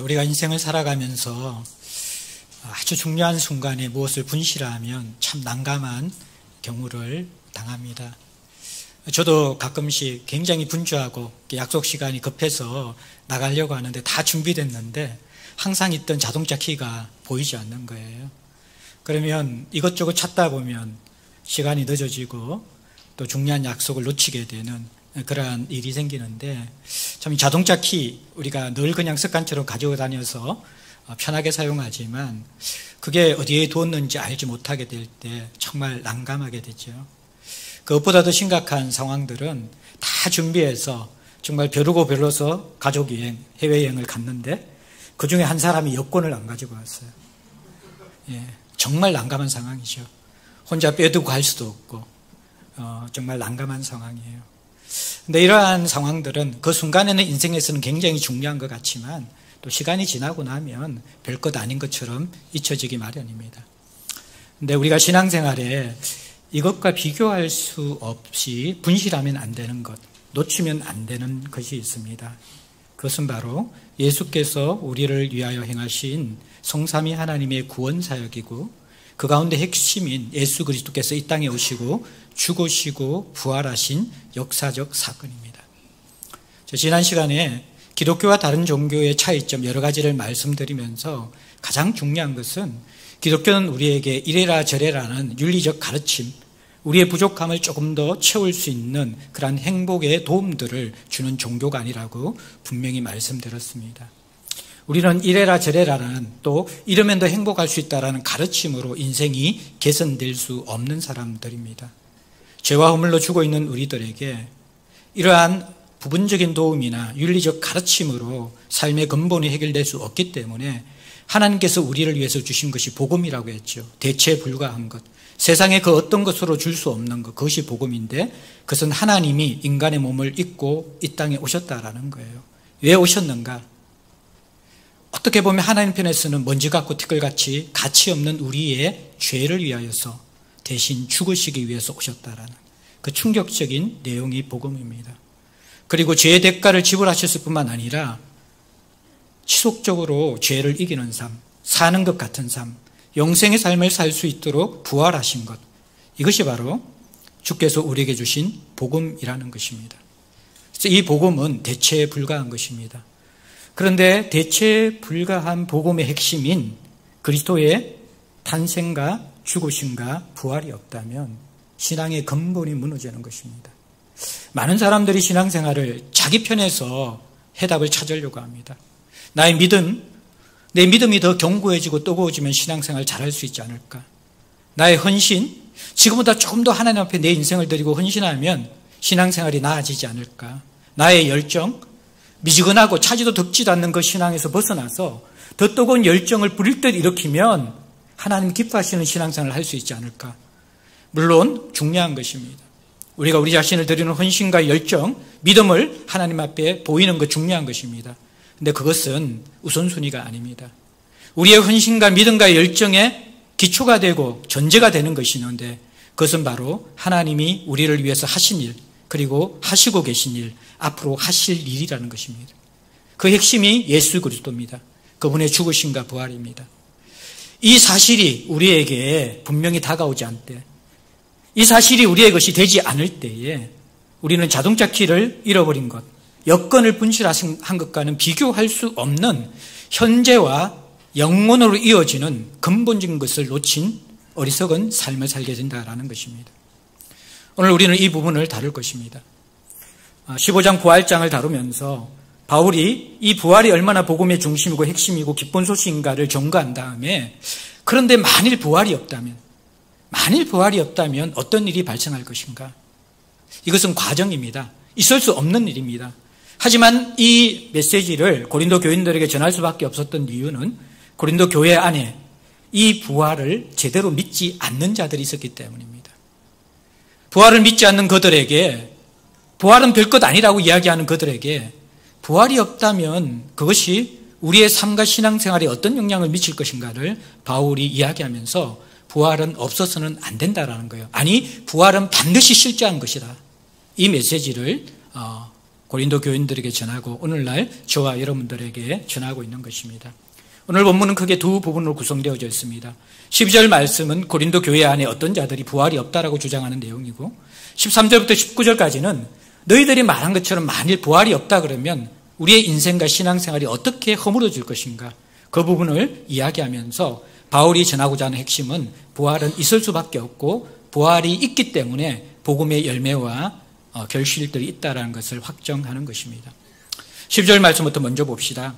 우리가 인생을 살아가면서 아주 중요한 순간에 무엇을 분실하면 참 난감한 경우를 당합니다. 저도 가끔씩 굉장히 분주하고 약속 시간이 급해서 나가려고 하는데 다 준비됐는데 항상 있던 자동차 키가 보이지 않는 거예요. 그러면 이것저것 찾다 보면 시간이 늦어지고 또 중요한 약속을 놓치게 되는 그러한 일이 생기는데, 참 자동차 키 우리가 늘 그냥 습관처럼 가지고 다녀서 편하게 사용하지만 그게 어디에 두었는지 알지 못하게 될 때 정말 난감하게 되죠. 그것보다 더 심각한 상황들은 다 준비해서 정말 벼르고 벼러서 가족여행, 해외여행을 갔는데 그 중에 한 사람이 여권을 안 가지고 왔어요. 정말 난감한 상황이죠. 혼자 빼두고 갈 수도 없고 정말 난감한 상황이에요. 근데 이러한 상황들은 그 순간에는 인생에서는 굉장히 중요한 것 같지만 또 시간이 지나고 나면 별것 아닌 것처럼 잊혀지기 마련입니다. 근데 우리가 신앙생활에 이것과 비교할 수 없이 분실하면 안 되는 것, 놓치면 안 되는 것이 있습니다. 그것은 바로 예수께서 우리를 위하여 행하신 성삼위 하나님의 구원 사역이고, 그 가운데 핵심인 예수 그리스도께서 이 땅에 오시고 죽으시고 부활하신 역사적 사건입니다. 지난 시간에 기독교와 다른 종교의 차이점 여러 가지를 말씀드리면서 가장 중요한 것은 기독교는 우리에게 이래라 저래라는 윤리적 가르침, 우리의 부족함을 조금 더 채울 수 있는 그러한 행복의 도움들을 주는 종교가 아니라고 분명히 말씀드렸습니다. 우리는 이래라 저래라는, 또 이러면 더 행복할 수 있다라는 가르침으로 인생이 개선될 수 없는 사람들입니다. 죄와 허물로 죽어 있는 우리들에게 이러한 부분적인 도움이나 윤리적 가르침으로 삶의 근본이 해결될 수 없기 때문에 하나님께서 우리를 위해서 주신 것이 복음이라고 했죠. 대체에 불과한 것, 세상에 그 어떤 것으로 줄 수 없는 것, 그것이 복음인데, 그것은 하나님이 인간의 몸을 입고 이 땅에 오셨다라는 거예요. 왜 오셨는가? 어떻게 보면 하나님 편에서는 먼지 같고 티끌같이 가치 없는 우리의 죄를 위하여서 대신 죽으시기 위해서 오셨다라는 그 충격적인 내용이 복음입니다. 그리고 죄의 대가를 지불하셨을 뿐만 아니라 지속적으로 죄를 이기는 삶, 사는 것 같은 삶, 영생의 삶을 살 수 있도록 부활하신 것, 이것이 바로 주께서 우리에게 주신 복음이라는 것입니다. 그래서 이 복음은 대체에 불과한 것입니다. 그런데 대체에 불과한 복음의 핵심인 그리스도의 탄생과 죽으심과 부활이 없다면 신앙의 근본이 무너지는 것입니다. 많은 사람들이 신앙생활을 자기 편에서 해답을 찾으려고 합니다. 나의 믿음, 내 믿음이 더 견고해지고 뜨거워지면 신앙생활 잘할 수 있지 않을까? 나의 헌신, 지금보다 조금 더 하나님 앞에 내 인생을 드리고 헌신하면 신앙생활이 나아지지 않을까? 나의 열정, 미지근하고 차지도 덥지도 않는 그 신앙에서 벗어나서 더 뜨거운 열정을 부릴 듯 일으키면 하나님 기뻐하시는 신앙생활을 할 수 있지 않을까? 물론 중요한 것입니다. 우리가 우리 자신을 드리는 헌신과 열정, 믿음을 하나님 앞에 보이는 것 중요한 것입니다. 그런데 그것은 우선순위가 아닙니다. 우리의 헌신과 믿음과 열정의 기초가 되고 전제가 되는 것이 있는데, 그것은 바로 하나님이 우리를 위해서 하신 일, 그리고 하시고 계신 일, 앞으로 하실 일이라는 것입니다. 그 핵심이 예수 그리스도입니다. 그분의 죽으심과 부활입니다. 이 사실이 우리에게 분명히 다가오지 않을 때, 이 사실이 우리의 것이 되지 않을 때에 우리는 자동차 키를 잃어버린 것, 여건을 분실한 것과는 비교할 수 없는 현재와 영원으로 이어지는 근본적인 것을 놓친 어리석은 삶을 살게 된다는 것입니다. 오늘 우리는 이 부분을 다룰 것입니다. 15장 부활장을 다루면서 바울이 이 부활이 얼마나 복음의 중심이고 핵심이고 기쁜 소식인가를 전가한 다음에, 그런데 만일 부활이 없다면 어떤 일이 발생할 것인가? 이것은 과정입니다. 있을 수 없는 일입니다. 하지만 이 메시지를 고린도 교인들에게 전할 수밖에 없었던 이유는 고린도 교회 안에 이 부활을 제대로 믿지 않는 자들이 있었기 때문입니다. 부활을 믿지 않는 그들에게, 부활은 별것 아니라고 이야기하는 그들에게 부활이 없다면 그것이 우리의 삶과 신앙생활에 어떤 영향을 미칠 것인가를 바울이 이야기하면서 부활은 없어서는 안 된다라는 거예요. 아니, 부활은 반드시 실제한 것이다. 이 메시지를 고린도 교인들에게 전하고 오늘날 저와 여러분들에게 전하고 있는 것입니다. 오늘 본문은 크게 두 부분으로 구성되어져 있습니다. 12절 말씀은 고린도 교회 안에 어떤 자들이 부활이 없다라고 주장하는 내용이고 13절부터 19절까지는 너희들이 말한 것처럼 만일 부활이 없다 그러면 우리의 인생과 신앙생활이 어떻게 허물어질 것인가 그 부분을 이야기하면서 바울이 전하고자 하는 핵심은 부활은 있을 수밖에 없고 부활이 있기 때문에 복음의 열매와 결실들이 있다는 것을 확정하는 것입니다. 12절 말씀부터 먼저 봅시다.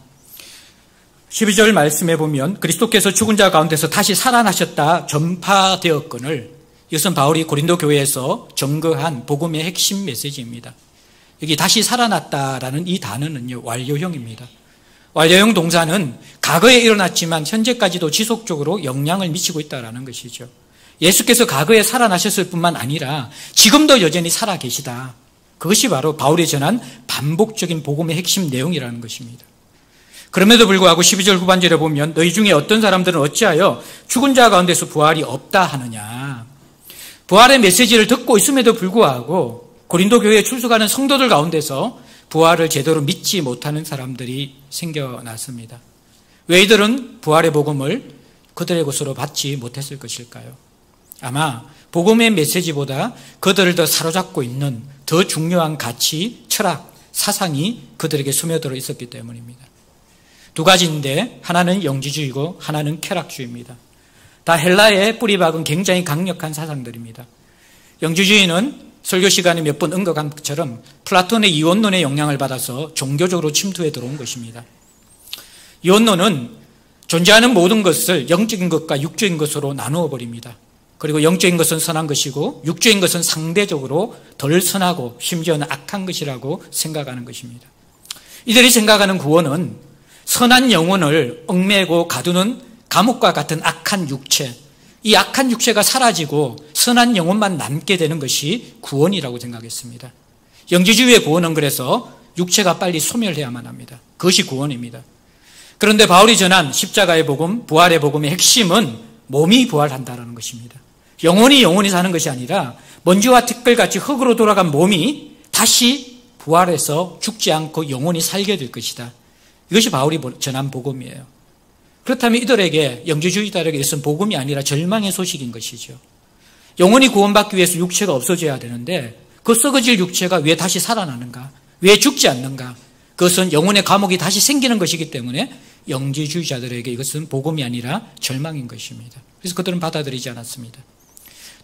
12절 말씀에 보면 그리스도께서 죽은 자 가운데서 다시 살아나셨다 전파되었거늘 이것은 바울이 고린도 교회에서 증거한 복음의 핵심 메시지입니다. 여기 다시 살아났다라는 이 단어는요 완료형입니다. 완료형 동사는 과거에 일어났지만 현재까지도 지속적으로 영향을 미치고 있다는 것이죠. 예수께서 과거에 살아나셨을 뿐만 아니라 지금도 여전히 살아계시다. 그것이 바로 바울이 전한 반복적인 복음의 핵심 내용이라는 것입니다. 그럼에도 불구하고 12절 후반절에 보면 너희 중에 어떤 사람들은 어찌하여 죽은 자 가운데서 부활이 없다 하느냐. 부활의 메시지를 듣고 있음에도 불구하고 고린도 교회에 출석하는 성도들 가운데서 부활을 제대로 믿지 못하는 사람들이 생겨났습니다. 왜 이들은 부활의 복음을 그들의 것으로 받지 못했을 것일까요? 아마 복음의 메시지보다 그들을 더 사로잡고 있는 더 중요한 가치, 철학, 사상이 그들에게 스며들어 있었기 때문입니다. 두 가지인데 하나는 영지주의고 하나는 쾌락주의입니다. 다 헬라의 뿌리박은 굉장히 강력한 사상들입니다. 영지주의는 설교 시간에 몇 번 언급한 것처럼 플라톤의 이원론의 영향을 받아서 종교적으로 침투해 들어온 것입니다. 이원론은 존재하는 모든 것을 영적인 것과 육적인 것으로 나누어 버립니다. 그리고 영적인 것은 선한 것이고 육적인 것은 상대적으로 덜 선하고 심지어는 악한 것이라고 생각하는 것입니다. 이들이 생각하는 구원은 선한 영혼을 얽매고 가두는 감옥과 같은 악한 육체, 이 악한 육체가 사라지고 선한 영혼만 남게 되는 것이 구원이라고 생각했습니다. 영지주의의 구원은 그래서 육체가 빨리 소멸해야만 합니다. 그것이 구원입니다. 그런데 바울이 전한 십자가의 복음, 부활의 복음의 핵심은 몸이 부활한다는 것입니다. 영혼이 사는 것이 아니라 먼지와 티끌같이 흙으로 돌아간 몸이 다시 부활해서 죽지 않고 영혼이 살게 될 것이다. 이것이 바울이 전한 복음이에요. 그렇다면 이들에게 영지주의자들에게 이것은 복음이 아니라 절망의 소식인 것이죠. 영혼이 구원받기 위해서 육체가 없어져야 되는데 그 썩어질 육체가 왜 다시 살아나는가? 왜 죽지 않는가? 그것은 영혼의 감옥이 다시 생기는 것이기 때문에 영지주의자들에게 이것은 복음이 아니라 절망인 것입니다. 그래서 그들은 받아들이지 않았습니다.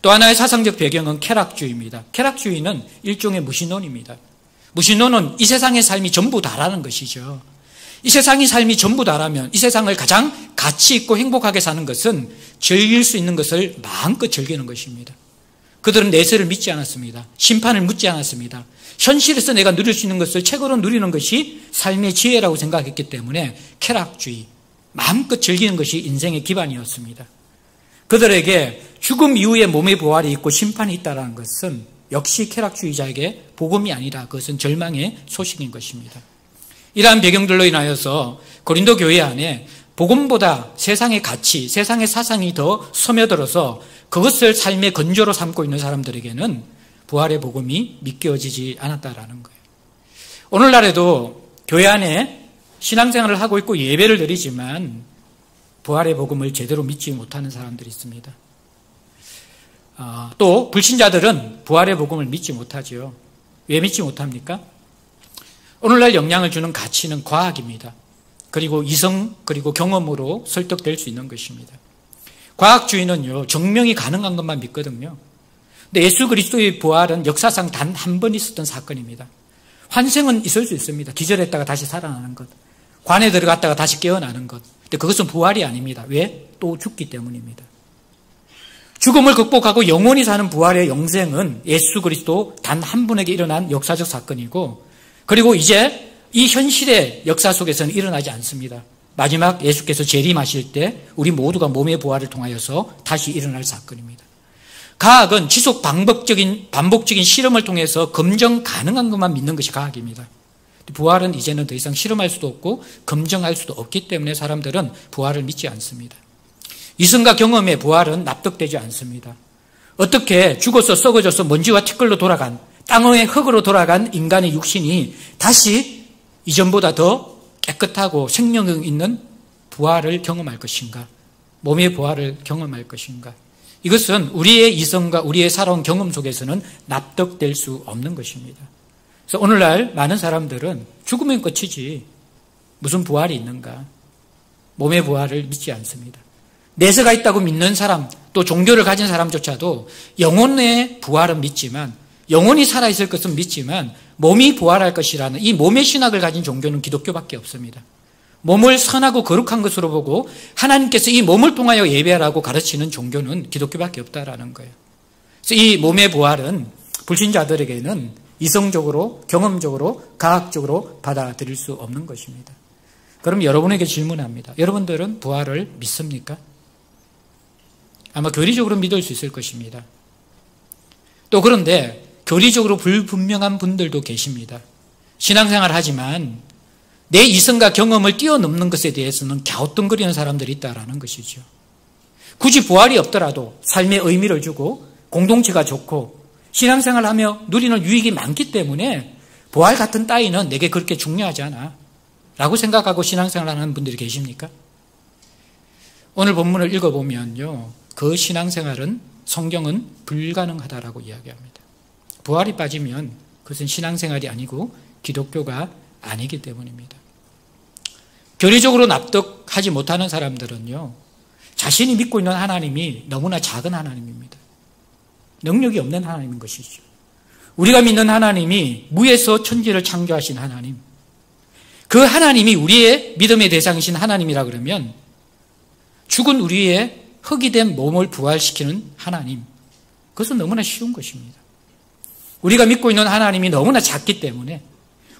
또 하나의 사상적 배경은 쾌락주의입니다. 쾌락주의는 일종의 무신론입니다. 무신론은 이 세상의 삶이 전부 다라는 것이죠. 이 세상의 삶이 전부 다라면 이 세상을 가장 가치 있고 행복하게 사는 것은 즐길 수 있는 것을 마음껏 즐기는 것입니다. 그들은 내세를 믿지 않았습니다. 심판을 묻지 않았습니다. 현실에서 내가 누릴 수 있는 것을 책으로 누리는 것이 삶의 지혜라고 생각했기 때문에 쾌락주의, 마음껏 즐기는 것이 인생의 기반이었습니다. 그들에게 죽음 이후에 몸의 부활이 있고 심판이 있다는 것은 역시 쾌락주의자에게 복음이 아니라 그것은 절망의 소식인 것입니다. 이러한 배경들로 인하여서 고린도 교회 안에 복음보다 세상의 가치, 세상의 사상이 더 스며들어서 그것을 삶의 건조로 삼고 있는 사람들에게는 부활의 복음이 믿겨지지 않았다라는 거예요. 오늘날에도 교회 안에 신앙생활을 하고 있고 예배를 드리지만 부활의 복음을 제대로 믿지 못하는 사람들이 있습니다. 또 불신자들은 부활의 복음을 믿지 못하죠. 왜 믿지 못합니까? 오늘날 영향을 주는 가치는 과학입니다. 그리고 이성 그리고 경험으로 설득될 수 있는 것입니다. 과학주의는요 증명이 가능한 것만 믿거든요. 근데 예수 그리스도의 부활은 역사상 단 한 번 있었던 사건입니다. 환생은 있을 수 있습니다. 기절했다가 다시 살아나는 것, 관에 들어갔다가 다시 깨어나는 것. 근데 그것은 부활이 아닙니다. 왜? 또 죽기 때문입니다. 죽음을 극복하고 영원히 사는 부활의 영생은 예수 그리스도 단 한 분에게 일어난 역사적 사건이고, 그리고 이제 이 현실의 역사 속에서는 일어나지 않습니다. 마지막 예수께서 재림하실 때 우리 모두가 몸의 부활을 통하여서 다시 일어날 사건입니다. 과학은 지속 반복적인 실험을 통해서 검증 가능한 것만 믿는 것이 과학입니다. 부활은 이제는 더 이상 실험할 수도 없고 검증할 수도 없기 때문에 사람들은 부활을 믿지 않습니다. 이성과 경험의 부활은 납득되지 않습니다. 어떻게 죽어서 썩어져서 먼지와 티끌로 돌아간 땅의 흙으로 돌아간 인간의 육신이 다시 이전보다 더 깨끗하고 생명 있는 부활을 경험할 것인가? 몸의 부활을 경험할 것인가? 이것은 우리의 이성과 우리의 살아온 경험 속에서는 납득될 수 없는 것입니다. 그래서 오늘날 많은 사람들은 죽으면 끝이지 무슨 부활이 있는가? 몸의 부활을 믿지 않습니다. 내세가 있다고 믿는 사람, 또 종교를 가진 사람조차도 영혼의 부활은 믿지만, 영혼이 살아있을 것은 믿지만 몸이 부활할 것이라는 이 몸의 신학을 가진 종교는 기독교밖에 없습니다. 몸을 선하고 거룩한 것으로 보고 하나님께서 이 몸을 통하여 예배하라고 가르치는 종교는 기독교밖에 없다라는 거예요. 그래서 이 몸의 부활은 불신자들에게는 이성적으로, 경험적으로, 과학적으로 받아들일 수 없는 것입니다. 그럼 여러분에게 질문합니다. 여러분들은 부활을 믿습니까? 아마 교리적으로 믿을 수 있을 것입니다. 또 그런데 교리적으로 불분명한 분들도 계십니다. 신앙생활을 하지만 내 이성과 경험을 뛰어넘는 것에 대해서는 갸우뚱거리는 사람들이 있다는 것이죠. 굳이 부활이 없더라도 삶의 의미를 주고 공동체가 좋고 신앙생활을 하며 누리는 유익이 많기 때문에 부활 같은 따위는 내게 그렇게 중요하지 않아 라고 생각하고 신앙생활을 하는 분들이 계십니까? 오늘 본문을 읽어보면요, 그 신앙생활은 성경은 불가능하다라고 이야기합니다. 부활이 빠지면 그것은 신앙생활이 아니고 기독교가 아니기 때문입니다. 교리적으로 납득하지 못하는 사람들은요, 자신이 믿고 있는 하나님이 너무나 작은 하나님입니다. 능력이 없는 하나님인 것이죠. 우리가 믿는 하나님이 무에서 천지를 창조하신 하나님, 그 하나님이 우리의 믿음의 대상이신 하나님이라 그러면 죽은 우리의 흙이 된 몸을 부활시키는 하나님, 그것은 너무나 쉬운 것입니다. 우리가 믿고 있는 하나님이 너무나 작기 때문에,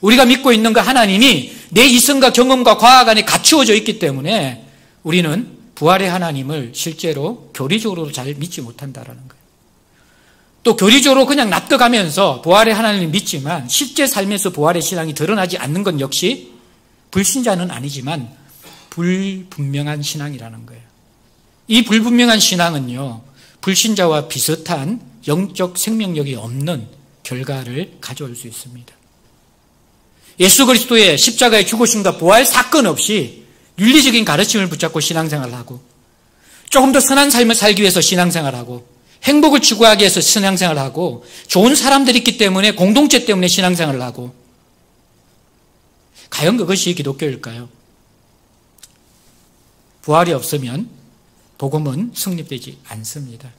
우리가 믿고 있는 그 하나님이 내 이성과 경험과 과학 안에 갖추어져 있기 때문에 우리는 부활의 하나님을 실제로 교리적으로 잘 믿지 못한다는 거예요. 또 교리적으로 그냥 납득하면서 부활의 하나님을 믿지만 실제 삶에서 부활의 신앙이 드러나지 않는 건 역시 불신자는 아니지만 불분명한 신앙이라는 거예요. 이 불분명한 신앙은요, 불신자와 비슷한 영적 생명력이 없는 결과를 가져올 수 있습니다. 예수 그리스도의 십자가의 죽으심과 부활 사건 없이 윤리적인 가르침을 붙잡고 신앙생활을 하고, 조금 더 선한 삶을 살기 위해서 신앙생활을 하고, 행복을 추구하기 위해서 신앙생활을 하고, 좋은 사람들이 있기 때문에 공동체 때문에 신앙생활을 하고, 과연 그것이 기독교일까요? 부활이 없으면 복음은 성립되지 않습니다.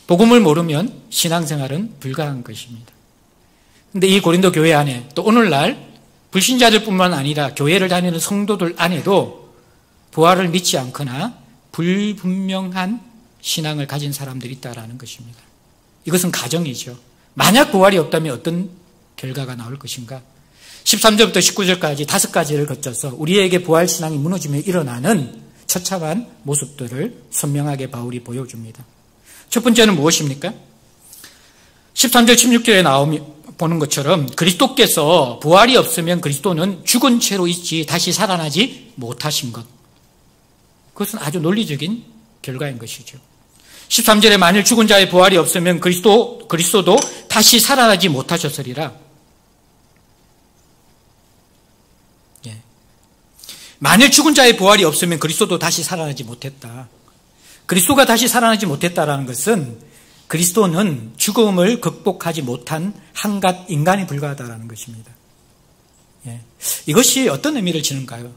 복음을 모르면 신앙생활은 불가한 것입니다. 그런데 이 고린도 교회 안에 또 오늘날 불신자들뿐만 아니라 교회를 다니는 성도들 안에도 부활을 믿지 않거나 불분명한 신앙을 가진 사람들이 있다는 것입니다. 이것은 가정이죠. 만약 부활이 없다면 어떤 결과가 나올 것인가? 13절부터 19절까지 5가지를 거쳐서 우리에게 부활 신앙이 무너지며 일어나는 처참한 모습들을 선명하게 바울이 보여줍니다. 첫 번째는 무엇입니까? 13절 16절에 보는 것처럼 그리스도께서 부활이 없으면 그리스도는 죽은 채로 있지 다시 살아나지 못하신 것. 그것은 아주 논리적인 결과인 것이죠. 13절에 만일 죽은 자의 부활이 없으면 그리스도도 다시 살아나지 못하셨으리라. 예. 만일 죽은 자의 부활이 없으면 그리스도도 다시 살아나지 못했다. 그리스도가 다시 살아나지 못했다라는 것은 그리스도는 죽음을 극복하지 못한 한갓 인간에 불과하다는 것입니다. 예. 이것이 어떤 의미를 지는가요?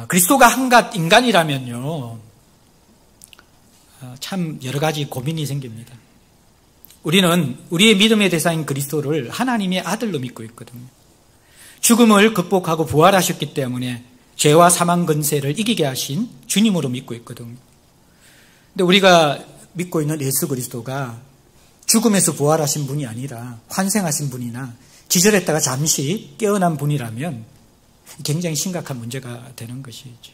그리스도가 한갓 인간이라면요, 참 여러 가지 고민이 생깁니다. 우리는 우리의 믿음의 대상인 그리스도를 하나님의 아들로 믿고 있거든요. 죽음을 극복하고 부활하셨기 때문에 죄와 사망 근세를 이기게 하신 주님으로 믿고 있거든요. 근데 우리가 믿고 있는 예수 그리스도가 죽음에서 부활하신 분이 아니라 환생하신 분이나 기절했다가 잠시 깨어난 분이라면 굉장히 심각한 문제가 되는 것이죠.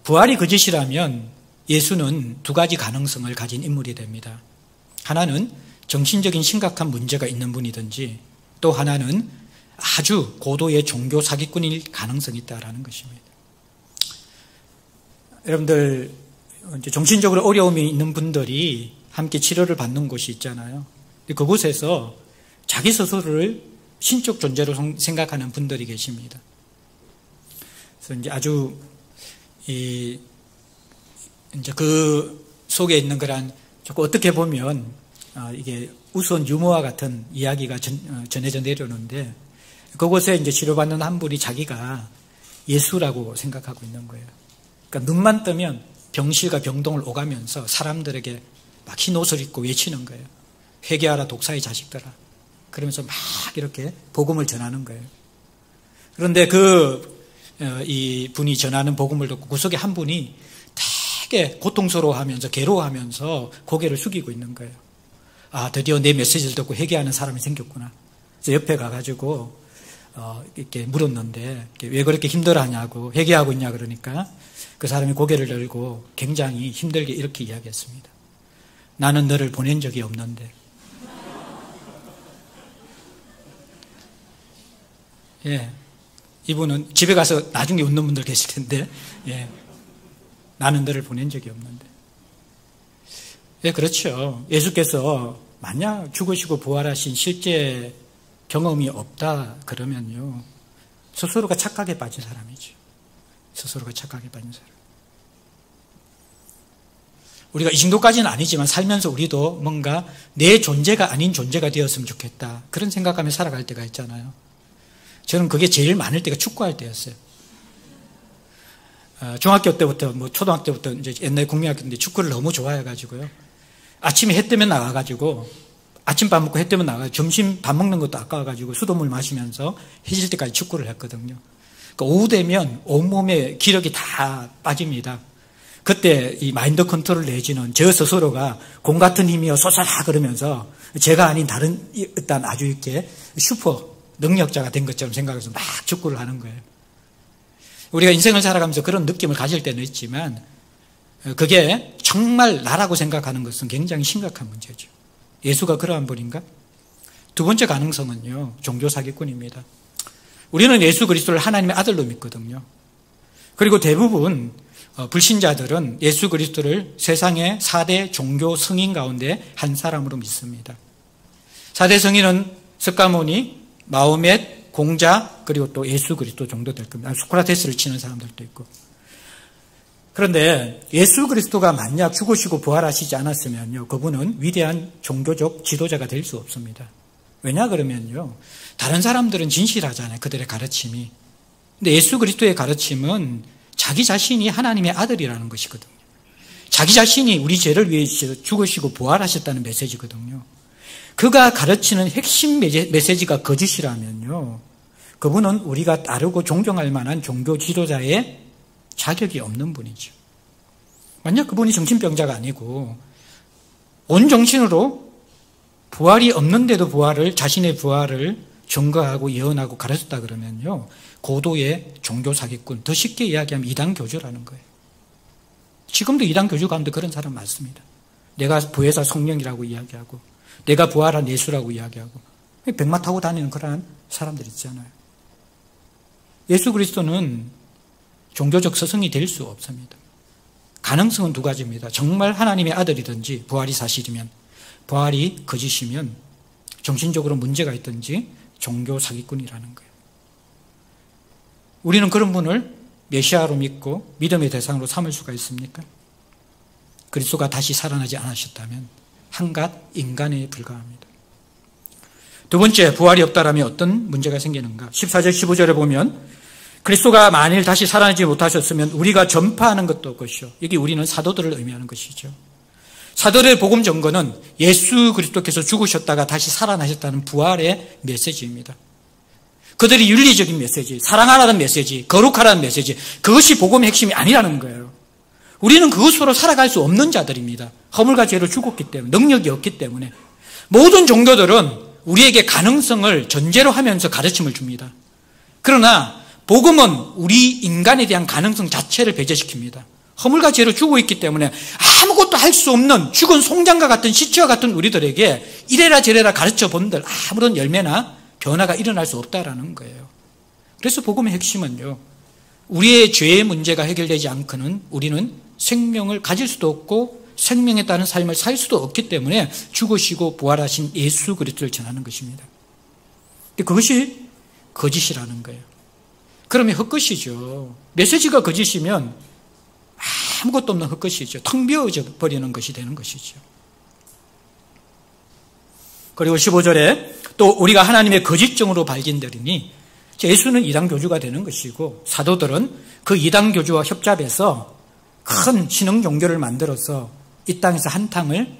부활이 거짓이라면 예수는 2가지 가능성을 가진 인물이 됩니다. 하나는 정신적인 심각한 문제가 있는 분이든지, 또 하나는 아주 고도의 종교 사기꾼일 가능성이 있다는 것입니다. 여러분들, 정신적으로 어려움이 있는 분들이 함께 치료를 받는 곳이 있잖아요. 그곳에서 자기 스스로를 신적 존재로 생각하는 분들이 계십니다. 그래서 이제 아주 이제 그 속에 있는 그런 조금 어떻게 보면 이게 우스운 유머와 같은 이야기가 전해져 내려오는데, 그곳에 이제 치료받는 한 분이 자기가 예수라고 생각하고 있는 거예요. 그러니까 눈만 뜨면 병실과 병동을 오가면서 사람들에게 막 흰 옷을 입고 외치는 거예요. 회개하라 독사의 자식들아. 그러면서 막 이렇게 복음을 전하는 거예요. 그런데 이 분이 전하는 복음을 듣고 그 속에 한 분이 되게 고통스러워하면서 괴로워하면서 고개를 숙이고 있는 거예요. 아, 드디어 내 메시지를 듣고 회개하는 사람이 생겼구나. 그래서 옆에 가가지고 이렇게 물었는데 왜 그렇게 힘들어하냐고, 회개하고 있냐 그러니까 그 사람이 고개를 들고 굉장히 힘들게 이렇게 이야기했습니다. 나는 너를 보낸 적이 없는데. 예, 이분은 집에 가서 나중에 웃는 분들 계실 텐데, 예, 나는 너를 보낸 적이 없는데. 예, 그렇죠. 예수께서 만약 죽으시고 부활하신 실제 경험이 없다 그러면요, 스스로가 착각에 빠진 사람이죠. 스스로가 착각에 빠진 사람. 우리가 이 정도까지는 아니지만 살면서 우리도 뭔가 내 존재가 아닌 존재가 되었으면 좋겠다, 그런 생각하며 살아갈 때가 있잖아요. 저는 그게 제일 많을 때가 축구할 때였어요. 중학교 때부터 초등학교 때부터 이제 옛날 국민학교 때 축구를 너무 좋아해가지고요. 아침에 해 뜨면 나가가지고 아침밥 먹고 해 뜨면 나가서 점심 밥 먹는 것도 아까워가지고 수돗물 마시면서 해질 때까지 축구를 했거든요. 그러니까 오후 되면 온몸에 기력이 다 빠집니다. 그때 이 마인드 컨트롤 내지는 저 스스로가 공 같은 힘이여 솟아라 그러면서 제가 아닌 다른 일단 아주 이렇게 슈퍼 능력자가 된 것처럼 생각해서 막 축구를 하는 거예요. 우리가 인생을 살아가면서 그런 느낌을 가질 때는 있지만 그게 정말 나라고 생각하는 것은 굉장히 심각한 문제죠. 예수가 그러한 분인가? 두 번째 가능성은요, 종교 사기꾼입니다. 우리는 예수 그리스도를 하나님의 아들로 믿거든요. 그리고 대부분 불신자들은 예수 그리스도를 세상의 4대 종교 성인 가운데 한 사람으로 믿습니다. 4대 성인은 석가모니, 마호멧, 공자, 그리고 또 예수 그리스도 정도 될 겁니다. 소크라테스를 치는 사람들도 있고. 그런데 예수 그리스도가 만약 죽으시고 부활하시지 않았으면요, 그분은 위대한 종교적 지도자가 될 수 없습니다. 왜냐 그러면요, 다른 사람들은 진실하잖아요, 그들의 가르침이. 근데 예수 그리스도의 가르침은 자기 자신이 하나님의 아들이라는 것이거든요. 자기 자신이 우리 죄를 위해 죽으시고 부활하셨다는 메시지거든요. 그가 가르치는 핵심 메시지가 거짓이라면요, 그분은 우리가 따르고 존경할 만한 종교 지도자의 자격이 없는 분이죠. 만약 그분이 정신병자가 아니고 온 정신으로 부활이 없는데도 자신의 부활을 증거하고 예언하고 가르쳤다 그러면요, 고도의 종교 사기꾼, 더 쉽게 이야기하면 이단 교주라는 거예요. 지금도 이단 교주 가운데 그런 사람 많습니다. 내가 부회사 성령이라고 이야기하고 내가 부활한 예수라고 이야기하고 백마 타고 다니는 그러한 사람들 있잖아요. 예수 그리스도는 종교적 스승이 될 수 없습니다. 가능성은 두 가지입니다. 정말 하나님의 아들이든지 부활이 사실이면, 부활이 거짓이면 정신적으로 문제가 있든지 종교 사기꾼이라는 거예요. 우리는 그런 분을 메시아로 믿고 믿음의 대상으로 삼을 수가 있습니까? 그리스도가 다시 살아나지 않으셨다면 한갓 인간에 불과합니다. 두 번째, 부활이 없다라면 어떤 문제가 생기는가? 14절 15절에 보면 그리스도가 만일 다시 살아나지 못하셨으면 우리가 전파하는 것도 것이요. 여기 우리는 사도들을 의미하는 것이죠. 사도들의 복음 전거는 예수 그리스도께서 죽으셨다가 다시 살아나셨다는 부활의 메시지입니다. 그들이 윤리적인 메시지, 사랑하라는 메시지, 거룩하라는 메시지, 그것이 복음의 핵심이 아니라는 거예요. 우리는 그것으로 살아갈 수 없는 자들입니다. 허물과 죄로 죽었기 때문에, 능력이 없기 때문에. 모든 종교들은 우리에게 가능성을 전제로 하면서 가르침을 줍니다. 그러나 복음은 우리 인간에 대한 가능성 자체를 배제시킵니다. 허물과 죄로 죽어 있기 때문에 아무것도 할 수 없는 죽은 송장과 같은 시체와 같은 우리들에게 이래라 저래라 가르쳐 본들 아무런 열매나 변화가 일어날 수 없다라는 거예요. 그래서 복음의 핵심은요, 우리의 죄의 문제가 해결되지 않고는 우리는 생명을 가질 수도 없고 생명에 따른 삶을 살 수도 없기 때문에 죽으시고 부활하신 예수 그리스도를 전하는 것입니다. 근데 그것이 거짓이라는 거예요. 그러면 헛것이죠. 메시지가 거짓이면 아무것도 없는 헛것이죠. 텅 비어져 버리는 것이 되는 것이죠. 그리고 15절에 또 우리가 하나님의 거짓정으로 발견되리니 예수는 이단 교주가 되는 것이고 사도들은 그 이단 교주와 협잡해서 큰 신흥 종교를 만들어서 이 땅에서 한탕을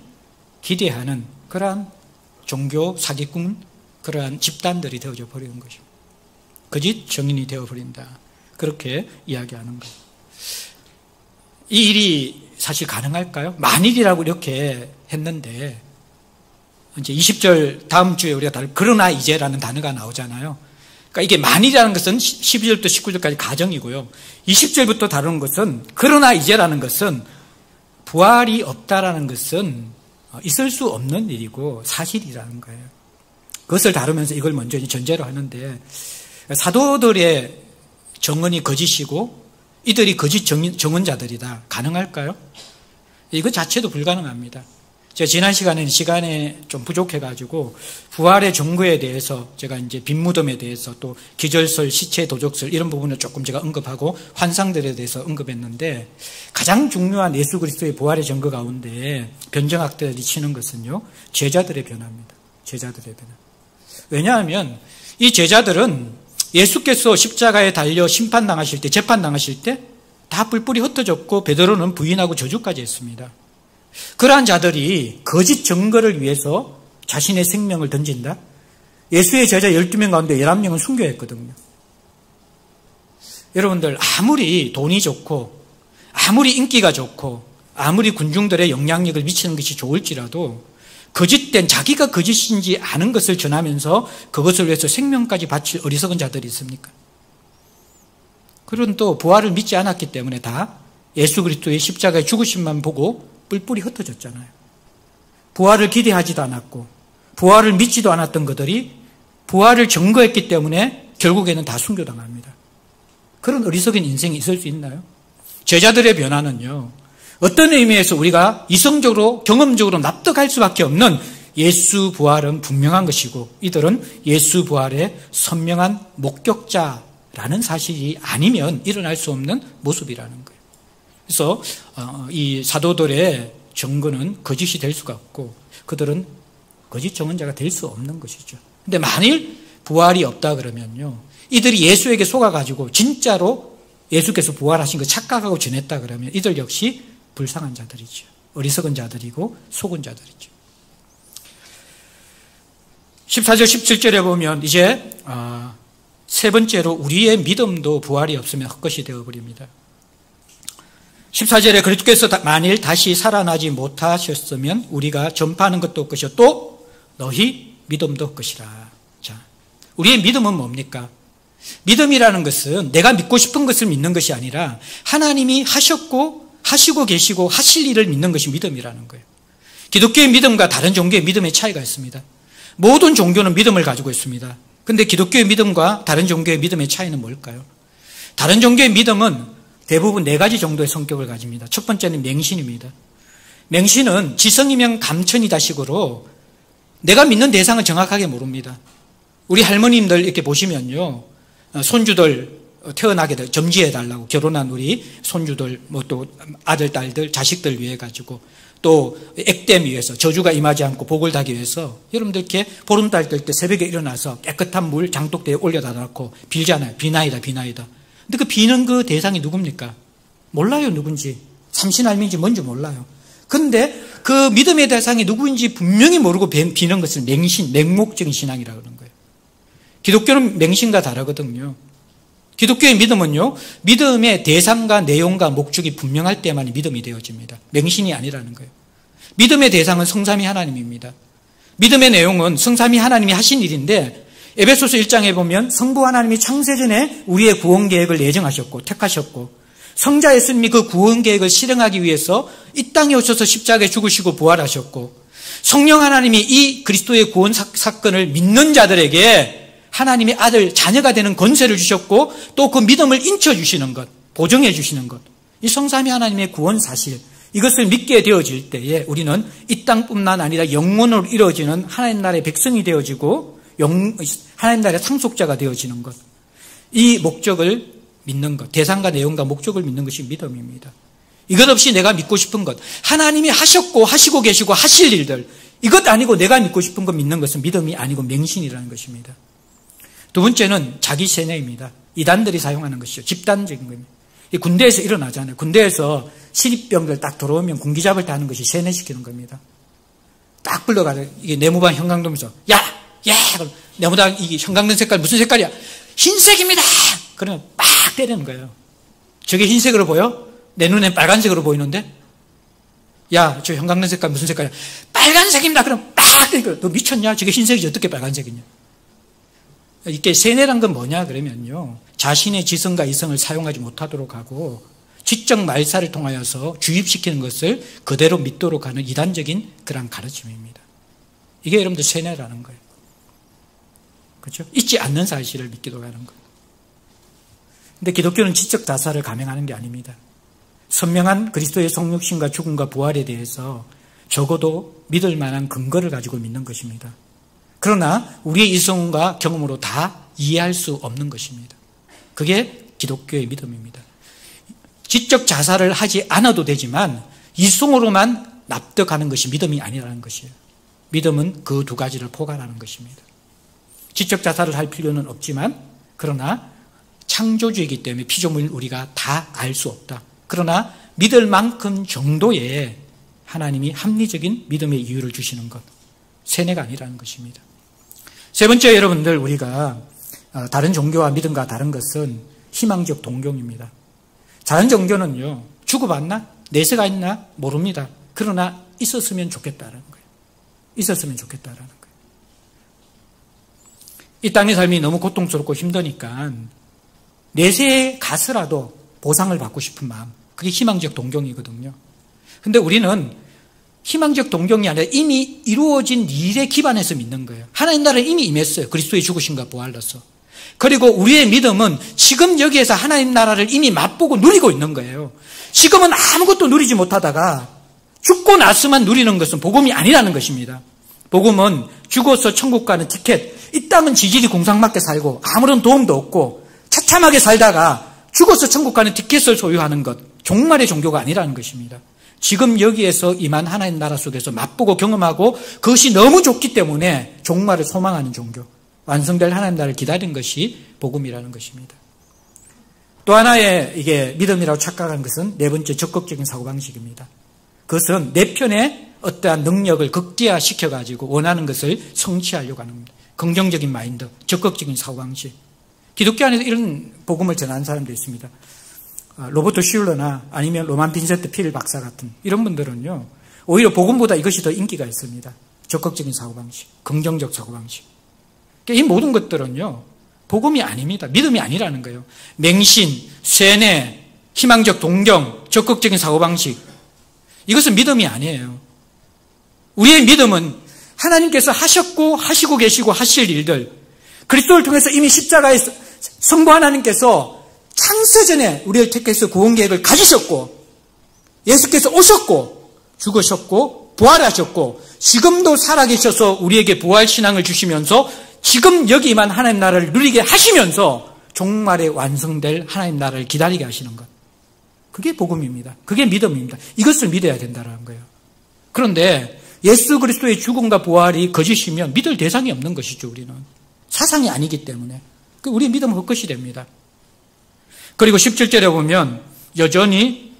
기대하는 그러한 종교 사기꾼 그러한 집단들이 되어져 버리는 것입니다. 거짓 정인이 되어버린다. 그렇게 이야기하는 거예요. 이 일이 사실 가능할까요? 만일이라고 이렇게 했는데 이제 20절 다음 주에 우리가 다룰 그러나 이제라는 단어가 나오잖아요. 그러니까 이게 만일이라는 것은 12절부터 19절까지 가정이고요. 20절부터 다루는 것은 그러나 이제라는 것은 부활이 없다라는 것은 있을 수 없는 일이고 사실이라는 거예요. 그것을 다루면서 이걸 먼저 전제로 하는데 사도들의 정언이 거짓이고 이들이 거짓 정언자들이다. 가능할까요? 이것 자체도 불가능합니다. 제가 지난 시간에 좀 부족해가지고 부활의 증거에 대해서 제가 이제 빈무덤에 대해서 또 기절설, 시체 도적설 이런 부분을 조금 제가 언급하고 환상들에 대해서 언급했는데 가장 중요한 예수 그리스도의 부활의 증거 가운데 변정학들이 치는 것은요 제자들의 변화입니다. 제자들의 변화. 왜냐하면 이 제자들은 예수께서 십자가에 달려 심판당하실 때 재판당하실 때 다 뿔뿔이 흩어졌고 베드로는 부인하고 저주까지 했습니다. 그러한 자들이 거짓 증거를 위해서 자신의 생명을 던진다? 예수의 제자 12명 가운데 11명은 순교했거든요. 여러분들 아무리 돈이 좋고 아무리 인기가 좋고 아무리 군중들의 영향력을 미치는 것이 좋을지라도 거짓된 자기가 거짓인지 아는 것을 전하면서 그것을 위해서 생명까지 바칠 어리석은 자들이 있습니까? 그런 또 부활을 믿지 않았기 때문에 다 예수 그리스도의 십자가의 죽으심만 보고 뿔뿔이 흩어졌잖아요. 부활을 기대하지도 않았고 부활을 믿지도 않았던 그들이 부활을 증거했기 때문에 결국에는 다 순교당합니다. 그런 어리석은 인생이 있을 수 있나요? 제자들의 변화는요. 어떤 의미에서 우리가 이성적으로 경험적으로 납득할 수밖에 없는 예수 부활은 분명한 것이고 이들은 예수 부활의 선명한 목격자라는 사실이 아니면 일어날 수 없는 모습이라는 거예요. 그래서 이 사도들의 증거는 거짓이 될 수가 없고 그들은 거짓 증언자가 될 수 없는 것이죠. 그런데 만일 부활이 없다 그러면요. 이들이 예수에게 속아가지고 진짜로 예수께서 부활하신 거 착각하고 지냈다 그러면 이들 역시 불쌍한 자들이죠. 어리석은 자들이고 속은 자들이죠. 14절 17절에 보면 이제 세 번째로 우리의 믿음도 부활이 없으면 헛것이 되어버립니다. 14절에 그리스도께서 만일 다시 살아나지 못하셨으면 우리가 전파하는 것도 헛것이요 또 너희 믿음도 헛것이라. 자, 우리의 믿음은 뭡니까? 믿음이라는 것은 내가 믿고 싶은 것을 믿는 것이 아니라 하나님이 하셨고 하시고 계시고 하실 일을 믿는 것이 믿음이라는 거예요. 기독교의 믿음과 다른 종교의 믿음의 차이가 있습니다. 모든 종교는 믿음을 가지고 있습니다. 그런데 기독교의 믿음과 다른 종교의 믿음의 차이는 뭘까요? 다른 종교의 믿음은 대부분 네 가지 정도의 성격을 가집니다. 첫 번째는 맹신입니다. 맹신은 지성이면 감천이다 식으로 내가 믿는 대상을 정확하게 모릅니다. 우리 할머님들 이렇게 보시면요. 손주들 태어나게 될 점지해달라고 결혼한 우리 손주들 뭐 또 아들 딸들 자식들 위해 가지고 또 액땜 위해서 저주가 임하지 않고 복을 타기 위해서 여러분들 이렇게 보름달 뜰 때 새벽에 일어나서 깨끗한 물 장독대에 올려다 놓고 빌잖아요. 비나이다 비나이다. 근데 그 비는 그 대상이 누굽니까? 몰라요 누군지. 삼신할미인지 뭔지 몰라요. 근데 그 믿음의 대상이 누구인지 분명히 모르고 비는 것을 맹신, 맹목적인 신앙이라고 그러는 거예요. 기독교는 맹신과 다르거든요. 기독교의 믿음은요, 믿음의 대상과 내용과 목적이 분명할 때만 믿음이 되어집니다. 맹신이 아니라는 거예요. 믿음의 대상은 성삼위 하나님입니다. 믿음의 내용은 성삼위 하나님이 하신 일인데 에베소서 1장에 보면 성부 하나님이 창세전에 우리의 구원 계획을 예정하셨고 택하셨고 성자 예수님이 그 구원 계획을 실행하기 위해서 이 땅에 오셔서 십자가에 죽으시고 부활하셨고 성령 하나님이 이 그리스도의 구원 사건을 믿는 자들에게 하나님의 아들 자녀가 되는 권세를 주셨고 또 그 믿음을 인쳐주시는 것, 보정해 주시는 것. 이 성삼위 하나님의 구원 사실, 이것을 믿게 되어질 때에 우리는 이 땅뿐만 아니라 영원으로 이루어지는 하나님 나라의 백성이 되어지고 하나님 나라의 상속자가 되어지는 것. 이 목적을 믿는 것, 대상과 내용과 목적을 믿는 것이 믿음입니다. 이것 없이 내가 믿고 싶은 것, 하나님이 하셨고 하시고 계시고 하실 일들, 이것 아니고 내가 믿고 싶은 것 믿는 것은 믿음이 아니고 맹신이라는 것입니다. 두 번째는 자기 세뇌입니다. 이단들이 사용하는 것이죠. 집단적인 겁니다. 군대에서 일어나잖아요. 군대에서 시립병들 딱 들어오면 군기잡을 때 하는 것이 세뇌시키는 겁니다. 딱 불러가지고 이게 내무반 형광등에서 야! 그럼 내무반 이 형광등 색깔 무슨 색깔이야? 흰색입니다! 그러면 막 때리는 거예요. 저게 흰색으로 보여? 내 눈엔 빨간색으로 보이는데? 야, 저 형광등 색깔 무슨 색깔이야? 빨간색입니다! 그럼 막 때리고 너 미쳤냐? 저게 흰색이지 어떻게 빨간색이냐? 이게 세뇌란 건 뭐냐 그러면요, 자신의 지성과 이성을 사용하지 못하도록 하고 지적 말살을 통하여서 주입시키는 것을 그대로 믿도록 하는 이단적인 그런 가르침입니다. 이게 여러분들 세뇌라는 거예요. 그렇죠? 있지 않는 사실을 믿기도 하는 거예요. 근데 기독교는 지적 자살을 감행하는 게 아닙니다. 선명한 그리스도의 성육신과 죽음과 부활에 대해서 적어도 믿을 만한 근거를 가지고 믿는 것입니다. 그러나 우리의 이성과 경험으로 다 이해할 수 없는 것입니다. 그게 기독교의 믿음입니다. 지적 자살을 하지 않아도 되지만 이성으로만 납득하는 것이 믿음이 아니라는 것이에요. 믿음은 그 두 가지를 포괄하는 것입니다. 지적 자살을 할 필요는 없지만 그러나 창조주이기 때문에 피조물 우리가 다 알 수 없다. 그러나 믿을 만큼 정도의 하나님이 합리적인 믿음의 이유를 주시는 것, 세뇌가 아니라는 것입니다. 세 번째, 여러분들, 우리가 다른 종교와 믿음과 다른 것은 희망적 동경입니다. 다른 종교는요, 주고받나? 내세가 있나? 모릅니다. 그러나 있었으면 좋겠다라는 거예요. 있었으면 좋겠다라는 거예요. 이 땅의 삶이 너무 고통스럽고 힘드니까 내세에 가서라도 보상을 받고 싶은 마음, 그게 희망적 동경이거든요. 근데 우리는 희망적 동경이 아니라 이미 이루어진 일에 기반해서 믿는 거예요. 하나님 나라에 이미 임했어요. 그리스도의 죽으심과 부활로서. 그리고 우리의 믿음은 지금 여기에서 하나님 나라를 이미 맛보고 누리고 있는 거예요. 지금은 아무것도 누리지 못하다가 죽고 나서만 누리는 것은 복음이 아니라는 것입니다. 복음은 죽어서 천국 가는 티켓, 이 땅은 지질이 공상맞게 살고 아무런 도움도 없고 처참하게 살다가 죽어서 천국 가는 티켓을 소유하는 것, 종말의 종교가 아니라는 것입니다. 지금 여기에서 임한 하나님 나라 속에서 맛보고 경험하고 그것이 너무 좋기 때문에 종말을 소망하는 종교, 완성될 하나님 나라를 기다리는 것이 복음이라는 것입니다. 또 하나의 이게 믿음이라고 착각하는 것은 네 번째, 적극적인 사고방식입니다. 그것은 내 편의 어떠한 능력을 극대화시켜가지고 원하는 것을 성취하려고 하는 겁니다. 긍정적인 마인드, 적극적인 사고방식. 기독교 안에서 이런 복음을 전하는 사람도 있습니다. 로버트 슐러나 아니면 로만 빈센트 필 박사 같은 이런 분들은요, 오히려 복음보다 이것이 더 인기가 있습니다. 적극적인 사고방식, 긍정적 사고방식. 이 모든 것들은요, 복음이 아닙니다. 믿음이 아니라는 거예요. 맹신, 세뇌, 희망적 동경, 적극적인 사고방식, 이것은 믿음이 아니에요. 우리의 믿음은 하나님께서 하셨고 하시고 계시고 하실 일들, 그리스도를 통해서 이미 십자가에서 성부 하나님께서 창세전에 우리를 택해서 구원 계획을 가지셨고, 예수께서 오셨고 죽으셨고 부활하셨고 지금도 살아계셔서 우리에게 부활신앙을 주시면서 지금 여기만 하나님 나라를 누리게 하시면서 종말에 완성될 하나님 나라를 기다리게 하시는 것, 그게 복음입니다. 그게 믿음입니다. 이것을 믿어야 된다는 거예요. 그런데 예수 그리스도의 죽음과 부활이 거짓이면 믿을 대상이 없는 것이죠. 우리는 사상이 아니기 때문에 우리의 믿음은 헛것이 됩니다. 그리고 17절에 보면 여전히